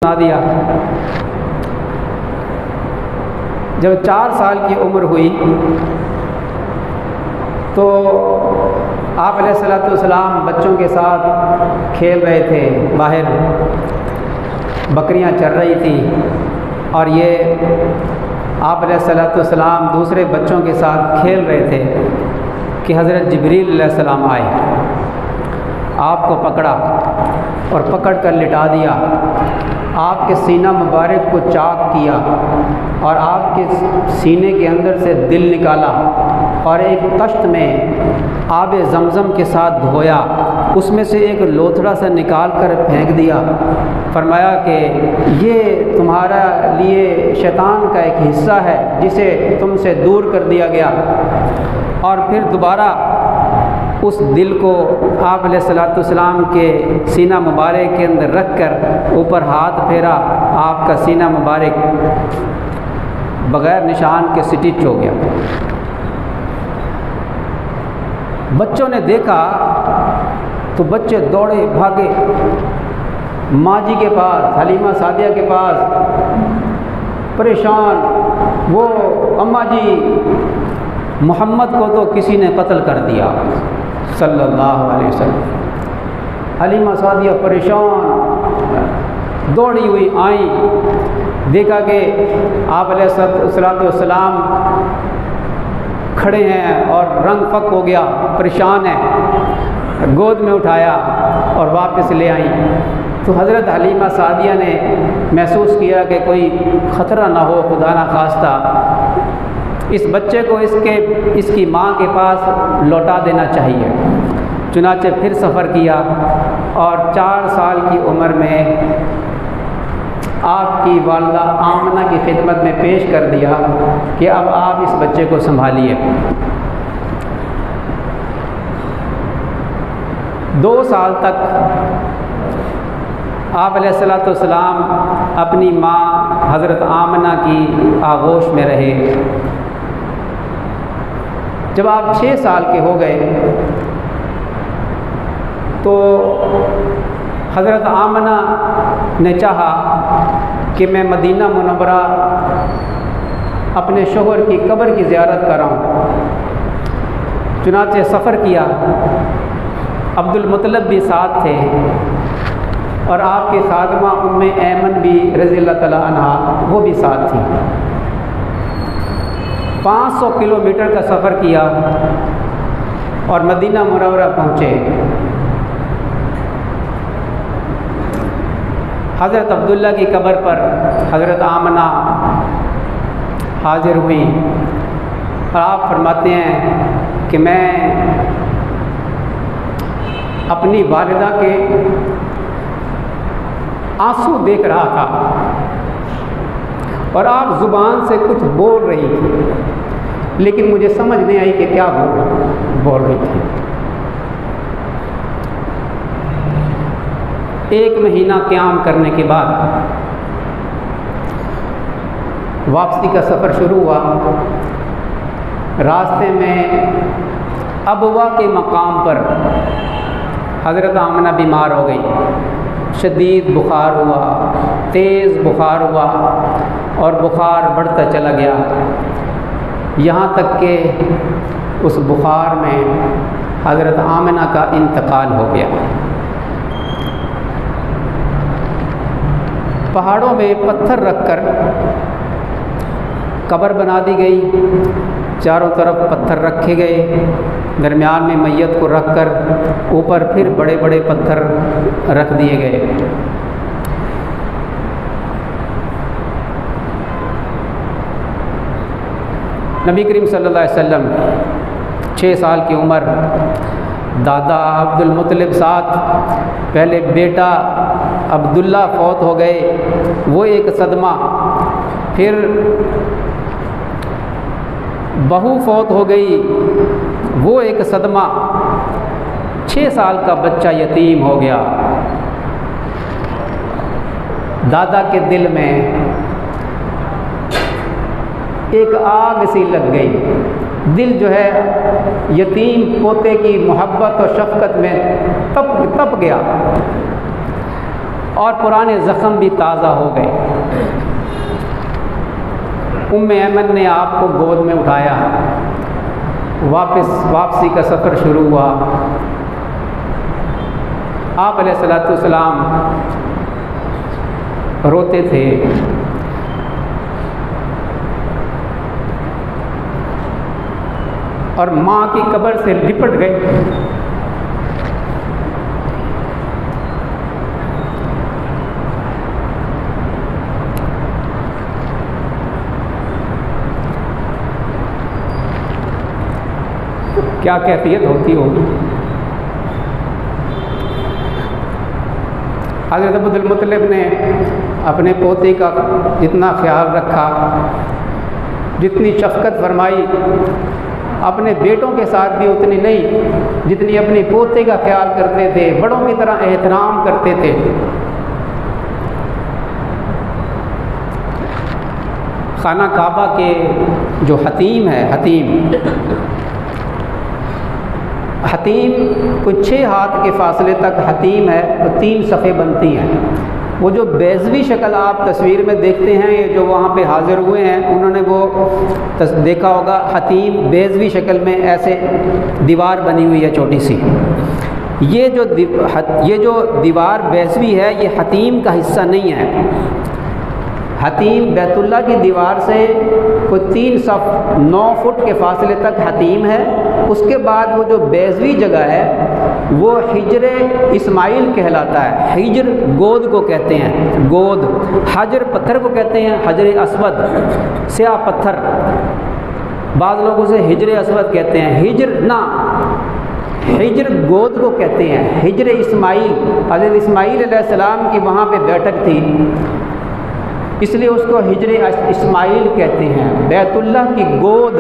بنا دیا۔ جب 4 سال کی عمر ہوئی تو آپ علیہ الصلوۃ والسلام بچوں کے ساتھ کھیل رہے تھے، باہر بکریاں چر رہی تھیں اور یہ آپ علیہ الصلوۃ والسلام دوسرے بچوں کے ساتھ کھیل رہے تھے کہ حضرت جبریل علیہ السلام آئے، آپ کو پکڑا اور پکڑ کر لٹا دیا، آپ کے سینہ مبارک کو چاک کیا اور آپ کے سینے کے اندر سے دل نکالا اور ایک طشت میں آب زمزم کے ساتھ دھویا، اس میں سے ایک لوتھڑا سا نکال کر پھینک دیا، فرمایا کہ یہ تمہارا لیے شیطان کا ایک حصہ ہے جسے تم سے دور کر دیا گیا۔ اور پھر دوبارہ اس دل کو آپ علیہ الصلوۃ والسلام کے سینہ مبارک کے اندر رکھ کر اوپر ہاتھ پھیرا، آپ کا سینہ مبارک بغیر نشان کے سٹچ ہو گیا۔ بچوں نے دیکھا تو بچے دوڑے بھاگے ماں جی کے پاس، حلیمہ سعدیہ کے پاس، پریشان، وہ اماں جی محمد کو تو کسی نے قتل کر دیا صلی اللہ علیہ وسلم۔ حلیمہ سعدیہ پریشان دوڑی ہوئی آئیں، دیکھا کہ آپ علیہ الصلوۃ والسلام کھڑے ہیں اور رنگ فک ہو گیا، پریشان ہیں، گود میں اٹھایا اور واپس لے آئیں۔ تو حضرت حلیمہ سعدیہ نے محسوس کیا کہ کوئی خطرہ نہ ہو، خدا نخواستہ اس بچے کو اس کی ماں کے پاس لوٹا دینا چاہیے۔ چنانچہ پھر سفر کیا اور 4 سال کی عمر میں آپ کی والدہ آمنہ کی خدمت میں پیش کر دیا کہ اب آپ اس بچے کو سنبھالیے۔ 2 سال تک آپ علیہ الصلوۃ والسلام اپنی ماں حضرت آمنہ کی آغوش میں رہے۔ جب آپ 6 سال کے ہو گئے تو حضرت آمنہ نے چاہا کہ میں مدینہ منورہ اپنے شوہر کی قبر کی زیارت کراؤں، چنانچہ سفر کیا۔ عبد المطلب بھی ساتھ تھے اور آپ کی خادمہ ام ایمن بھی رضی اللہ تعالیٰ عنہا وہ بھی ساتھ تھیں۔ 500 کلومیٹر کا سفر کیا اور مدینہ منورہ پہنچے۔ حضرت عبداللہ کی قبر پر حضرت آمنہ حاضر ہوئی اور آپ فرماتے ہیں کہ میں اپنی والدہ کے آنسو دیکھ رہا تھا اور آپ زبان سے کچھ بول رہی تھی، لیکن مجھے سمجھ نہیں آئی کہ کیا بول رہی تھی۔ 1 مہینہ قیام کرنے کے بعد واپسی کا سفر شروع ہوا۔ راستے میں ابوا کے مقام پر حضرت آمنہ بیمار ہو گئی، شدید بخار ہوا، تیز بخار ہوا اور بخار بڑھتا چلا گیا، یہاں تک کہ اس بخار میں حضرت آمنہ کا انتقال ہو گیا۔ پہاڑوں میں پتھر رکھ کر قبر بنا دی گئی، چاروں طرف پتھر رکھے گئے، درمیان میں میت کو رکھ کر اوپر پھر بڑے بڑے پتھر رکھ دیے گئے۔ نبی کریم صلی اللہ علیہ وسلم 6 سال کی عمر، دادا عبد المطلب ساتھ، پہلے بیٹا عبداللہ فوت ہو گئے، وہ ایک صدمہ، پھر بہو فوت ہو گئی، وہ ایک صدمہ، 6 سال کا بچہ یتیم ہو گیا۔ دادا کے دل میں ایک آگ سی لگ گئی، دل جو ہے یتیم پوتے کی محبت اور شفقت میں تپ گیا۔ اور پرانے زخم بھی تازہ ہو گئے۔ ام ایمن نے آپ کو گود میں اٹھایا، واپسی کا سفر شروع ہوا۔ آپ علیہ السلام روتے تھے، اور ماں کی قبر سے لپٹ گئے۔ کیا کیفیت ہوتی ہوگی؟ حضرت عبد المطلب نے اپنے پوتے کا جتنا خیال رکھا، جتنی شفقت فرمائی، اپنے بیٹوں کے ساتھ بھی اتنی نہیں جتنی اپنے پوتے کا خیال کرتے تھے، بڑوں کی طرح احترام کرتے تھے۔ خانہ کعبہ کے جو حتیم ہے، حتیم کوئی 6 ہاتھ کے فاصلے تک حتیم ہے، تو 3 صفیں بنتی ہیں۔ وہ جو بیضوی شکل آپ تصویر میں دیکھتے ہیں، یہ جو وہاں پہ حاضر ہوئے ہیں انہوں نے وہ دیکھا ہوگا، حتیم بیضوی شکل میں ایسے دیوار بنی ہوئی ہے چھوٹی سی۔ یہ جو دیوار بیضوی ہے یہ حتیم کا حصہ نہیں ہے۔ حتیم بیت اللہ کی دیوار سے کوئی 3 صف 9 فٹ کے فاصلے تک حتیم ہے۔ اس کے بعد وہ جو بیضوی جگہ ہے وہ حجر اسماعیل کہلاتا ہے۔ حجر گود کو کہتے ہیں، گود۔ حجر پتھر کو کہتے ہیں، حجر اسود سیاہ پتھر، بعض لوگ اسے حجر اسود کہتے ہیں۔ حجر گود کو کہتے ہیں، حجر اسماعیل۔ حضرت اسماعیل علیہ السلام کی وہاں پہ بیٹھک تھی، اس لیے اس کو حجر اسماعیل کہتے ہیں، بیت اللہ کی گود۔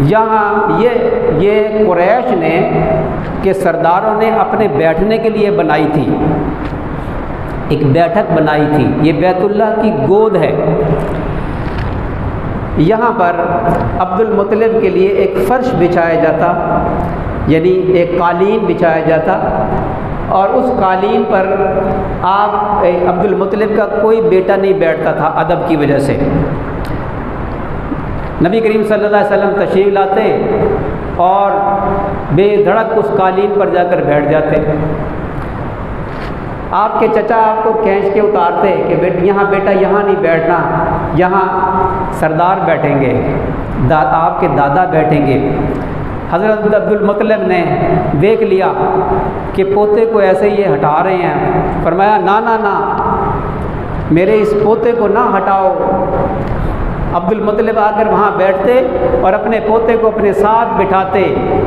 یہاں یہ قریش نے کہ سرداروں نے اپنے بیٹھنے کے لیے بنائی تھی، ایک بیٹھک بنائی تھی، یہ بیت اللہ کی گود ہے۔ یہاں پر عبد المطلب کے لیے ایک فرش بچھایا جاتا، یعنی ایک قالین بچھایا جاتا، اور اس قالین پر آپ عبد المطلب کا کوئی بیٹا نہیں بیٹھتا تھا ادب کی وجہ سے۔ نبی کریم صلی اللہ علیہ وسلم تشریف لاتے اور بے دھڑک اس قالین پر جا کر بیٹھ جاتے۔ آپ کے چچا آپ کو کھینچ کے اتارتے کہ یہاں بیٹا یہاں نہیں بیٹھنا، یہاں سردار بیٹھیں گے، آپ کے دادا بیٹھیں گے۔ حضرت عبد المطلب نے دیکھ لیا کہ پوتے کو ایسے یہ ہٹا رہے ہیں، فرمایا نا میرے اس پوتے کو نہ ہٹاؤ۔ عبد المطلب آ کر وہاں بیٹھتے اور اپنے پوتے کو اپنے ساتھ بٹھاتے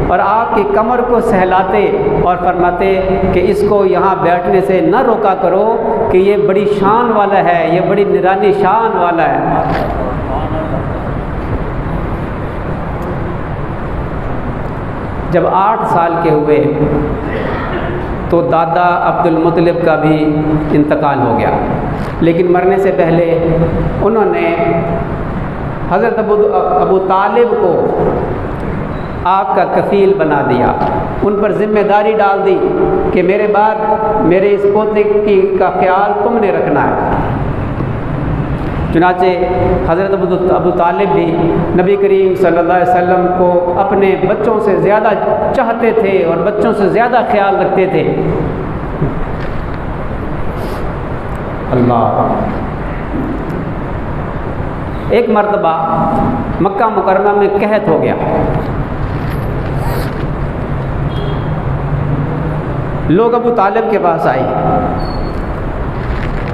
اور آپ کی کمر کو سہلاتے اور فرماتے کہ اس کو یہاں بیٹھنے سے نہ روکا کرو کہ یہ بڑی شان والا ہے، یہ بڑی نرانی شان والا ہے۔ جب 8 سال کے ہوئے تو دادا عبد المطلب کا بھی انتقال ہو گیا، لیکن مرنے سے پہلے انہوں نے حضرت ابو طالب کو آپ کا کفیل بنا دیا، ان پر ذمہ داری ڈال دی کہ میرے بعد میرے اس پوتے کا خیال تم نے رکھنا ہے۔ چنانچہ حضرت ابو طالب بھی نبی کریم صلی اللہ علیہ وسلم کو اپنے بچوں سے زیادہ چاہتے تھے اور بچوں سے زیادہ خیال رکھتے تھے۔ اللہ، ایک مرتبہ مکہ مکرمہ میں قحط ہو گیا، لوگ ابو طالب کے پاس آئے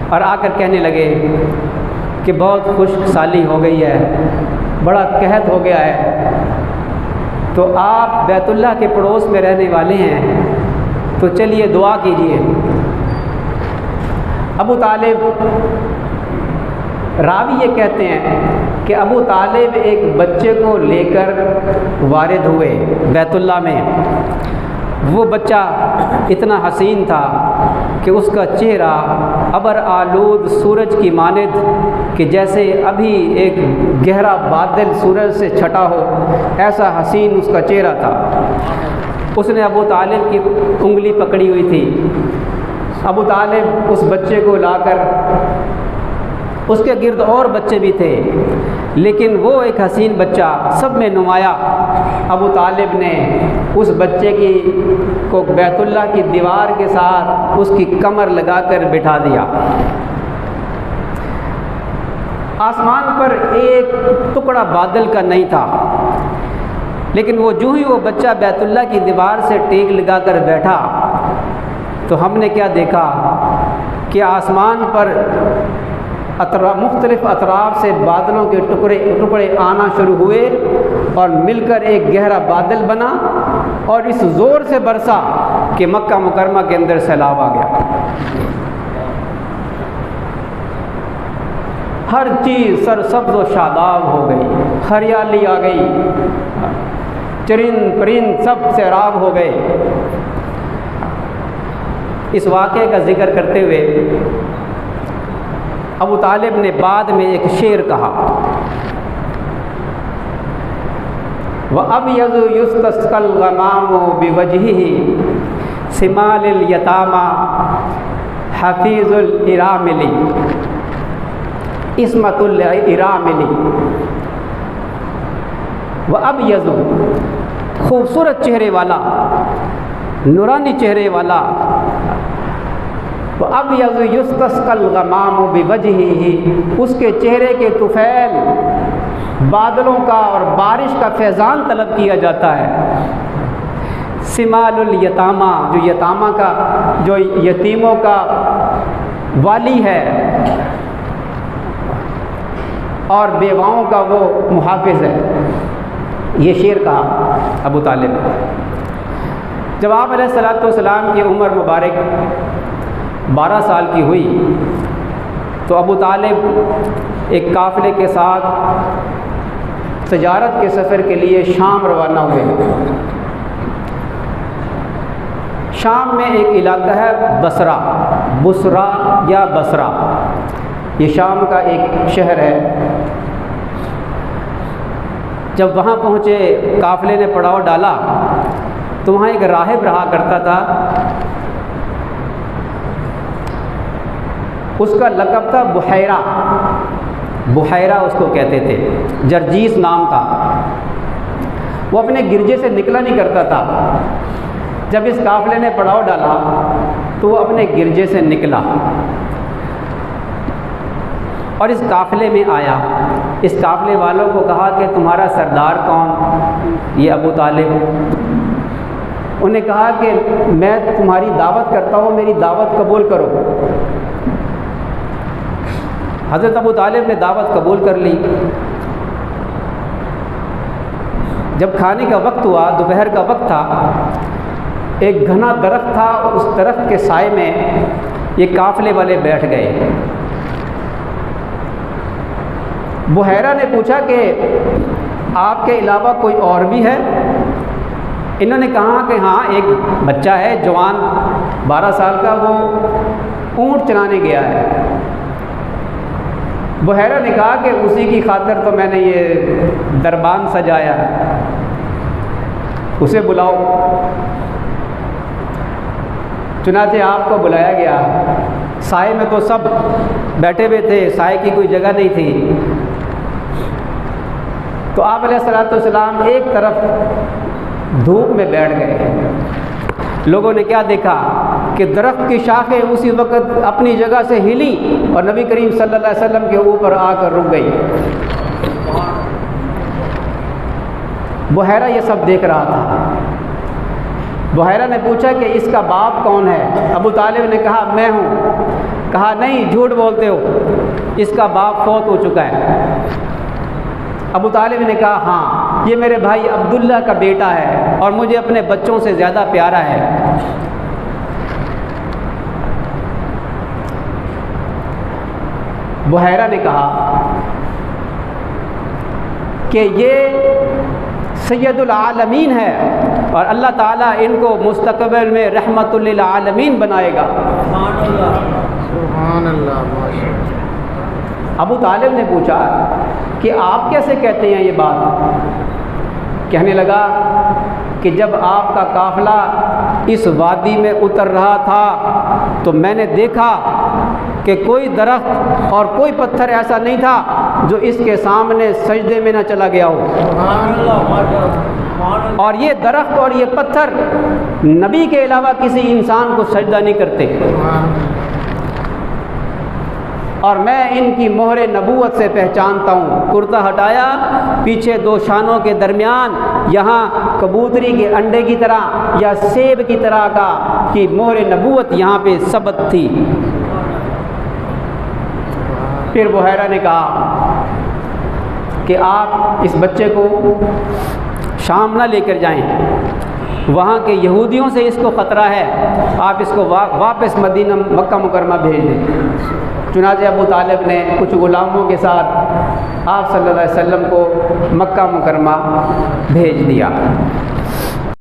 اور آ کر کہنے لگے کہ بہت خشک سالی ہو گئی ہے، بڑا قحط ہو گیا ہے، تو آپ بیت اللہ کے پڑوس میں رہنے والے ہیں تو چلیے دعا کیجیے۔ ابو طالب، راوی یہ کہتے ہیں کہ ابو طالب ایک بچے کو لے کر وارد ہوئے بیت اللہ میں۔ وہ بچہ اتنا حسین تھا کہ اس کا چہرہ ابر آلود سورج کی مانند، کہ جیسے ابھی ایک گہرا بادل سورج سے چھٹا ہو، ایسا حسین اس کا چہرہ تھا۔ اس نے ابو طالب کی انگلی پکڑی ہوئی تھی ابو طالب اس بچے کو لا کر، اس کے گرد اور بچے بھی تھے، لیکن وہ ایک حسین بچہ سب میں نمایاں، ابو طالب نے اس بچے کو بیت اللہ کی دیوار کے ساتھ اس کی کمر لگا کر بٹھا دیا۔ آسمان پر ایک ٹکڑا بادل کا نہیں تھا، لیکن وہ جو ہی وہ بچہ بیت اللہ کی دیوار سے ٹیک لگا کر بیٹھا تو ہم نے کیا دیکھا کہ آسمان پر مختلف اطراف سے بادلوں کے ٹکڑے آنا شروع ہوئے اور مل کر ایک گہرا بادل بنا اور اس زور سے برسا کہ مکہ مکرمہ کے اندر سیلاب آ گیا۔ ہر چیز سرسبز و شاداب ہو گئی، ہریالی آ گئی، چرند پرند سب سیراب ہو گئے۔ اس واقعے کا ذکر کرتے ہوئے ابو طالب نے بعد میں ایک شعر کہا، وَأَبْيَضُ يُسْتَسْقَى الْغَمَامُ بِوَجْهِهِ سِمَالِ الْيَتَامَى حَفِيظُ الْإِرَامِلِ عِصْمَةُ الْإِرَامِلِ۔ وَأَبْيَضُ، خوبصورت چہرے والا، نورانی چہرے والا، وَأَبْيَضُ يُسْتَسْقَى الْغَمَامُ بِوَجْهِهِ، اس کے چہرے کے طفیل بادلوں کا اور بارش کا فیضان طلب کیا جاتا ہے۔ سمال الیتامہ، جو یتامہ کا، جو یتیموں کا والی ہے اور بیواؤں کا وہ محافظ ہے، یہ شعر کہا ابو طالب نے۔ جب آپ علیہ الصلوۃ والسلام کی عمر مبارک 12 سال کی ہوئی تو ابو طالب ایک قافلے کے ساتھ تجارت کے سفر کے لیے شام روانہ ہوئے۔ شام میں ایک علاقہ ہے بصرہ یا بصرہ، یہ شام کا ایک شہر ہے۔ جب وہاں پہنچے، قافلے نے پڑاؤ ڈالا تو وہاں ایک راہب رہا کرتا تھا، اس کا لقب تھا بحیرہ اس کو کہتے تھے، جرجیس نام تھا۔ وہ اپنے گرجے سے نکلا نہیں کرتا تھا۔ جب اس قافلے نے پڑاؤ ڈالا تو وہ اپنے گرجے سے نکلا اور اس قافلے میں آیا۔ اس قافلے والوں کو کہا کہ تمہارا سردار کون؟ یہ ابو طالب۔ انہیں کہا کہ میں تمہاری دعوت کرتا ہوں، میری دعوت قبول کرو۔ حضرت ابو طالب نے دعوت قبول کر لی۔ جب کھانے کا وقت ہوا، دوپہر کا وقت تھا، ایک گھنا درخت تھا، اس درخت کے سائے میں یہ قافلے والے بیٹھ گئے۔ بحیرہ نے پوچھا کہ آپ کے علاوہ کوئی اور بھی ہے؟ انہوں نے کہا کہ ہاں، ایک بچہ ہے جوان 12 سال کا، وہ اونٹ چلانے گیا ہے۔ بحیرہ نے کہا کہ اسی کی خاطر تو میں نے یہ دربان سجایا ہے، اسے بلاؤ۔ چنانچہ آپ کو بلایا گیا۔ سائے میں تو سب بیٹھے ہوئے تھے، سائے کی کوئی جگہ نہیں تھی۔ تو آپ علیہ الصلوۃ والسلام ایک طرف دھوپ میں بیٹھ گئے۔ لوگوں نے کیا دیکھا کہ درخت کی شاخیں اسی وقت اپنی جگہ سے ہلی اور نبی کریم صلی اللہ علیہ وسلم کے اوپر آ کر رک گئی۔ بحیرہ یہ سب دیکھ رہا تھا۔ بحیرہ نے پوچھا کہ اس کا باپ کون ہے؟ ابو طالب نے کہا میں ہوں۔ کہا نہیں، جھوٹ بولتے ہو، اس کا باپ فوت ہو چکا ہے۔ ابو طالب نے کہا ہاں، یہ میرے بھائی عبداللہ کا بیٹا ہے اور مجھے اپنے بچوں سے زیادہ پیارا ہے۔ بحیرہ نے کہا کہ یہ سید العالمین ہے اور اللہ تعالیٰ ان کو مستقبل میں رحمت للعالمین بنائے گا۔ سبحان اللہ۔ ابو طالب نے پوچھا کہ آپ کیسے کہتے ہیں یہ بات؟ کہنے لگا کہ جب آپ کا قافلہ اس وادی میں اتر رہا تھا تو میں نے دیکھا کہ کوئی درخت اور کوئی پتھر ایسا نہیں تھا جو اس کے سامنے سجدے میں نہ چلا گیا ہو۔ اور یہ درخت اور یہ پتھر نبی کے علاوہ کسی انسان کو سجدہ نہیں کرتے، اور میں ان کی مہر نبوت سے پہچانتا ہوں۔ کرتا ہٹایا، پیچھے دو شانوں کے درمیان یہاں کبوتری کے انڈے کی طرح یا سیب کی طرح کا کہ مہر نبوت یہاں پہ ثبت تھی۔ پھر بحیرہ نے کہا کہ آپ اس بچے کو شام نہ لے کر جائیں، وہاں کے یہودیوں سے اس کو خطرہ ہے، آپ اس کو واپس مدینہ مکہ مکرمہ بھیج دیں۔ چنانچہ ابو طالب نے کچھ غلاموں کے ساتھ آپ صلی اللہ علیہ وسلم کو مکہ مکرمہ بھیج دیا۔